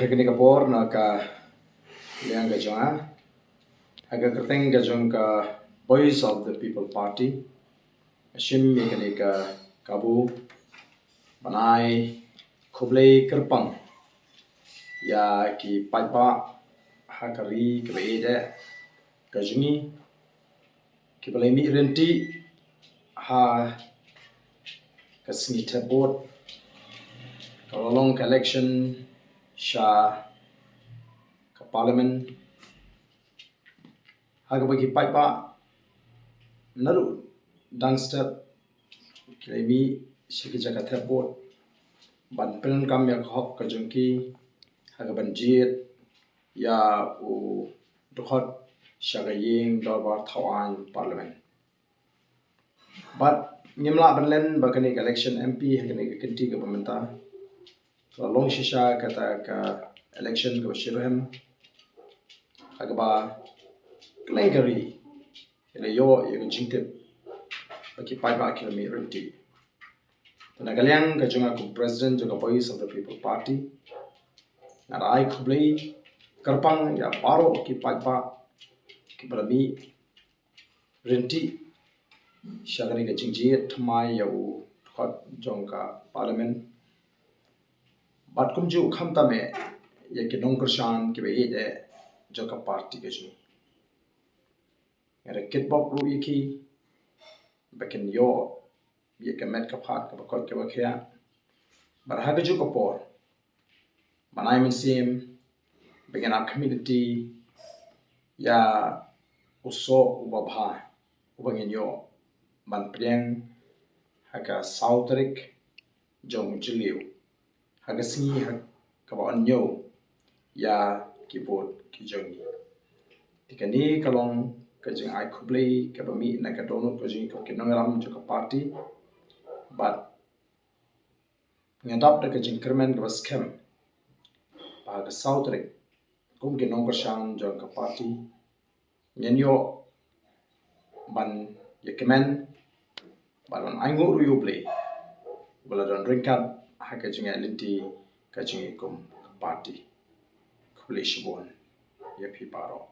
hakini kapor na ka liang ka jonga haga kerteng ka jong ka Voice of the People Party ashim yakini ka kabu banai khublei kerpang ya ki paidbah hakari kebede kajungi ki balai mi renti ha kasni tebot kalolong ka election sha ka parliament haga bagi paidbah naru nongthep kilemi shiki jaka tebot ban pen kam ya khop ka jungki haga ban jit ya u dukhot shaga ying dorbar thawan parliament but ngimla banlen bakani election MP hakani kinti ka pementa long shisha kata ka election ka shirhem agaba klengari ele yo ye jingtip baki paidbah kilemi renti tanagaliang ka junga ku president joka Voice of the People Party narai khublei kerpang ya baro ki paidbah ki berami renti syagari ka jingjit thmai ya u khot jongka parliament bat kumju khamta me ye ki nongkershan ki be ide joka party ke juni ngare kitbok ru yiki bakin yo ye ka met ka phat ka bakot ka bakhya barha ka ju ka por manai min sim bagan our community ya uso ubabha ubangin yo ban priang haka sautrik jong jiliu haka singi hak kawan yo ya keyboard ki jongi tikani kalong kajing ai khublei ka bami na ka donut kajing ko kinongram jo ka party but ngadap da kajing kermen ka scam pa ka sautrik kum kinong ka shang jo ka party nyenyo ban yekemen balan aingo ruyo play balan ringkat haka jinga linti kajing kum party khublei shibon ya pi paro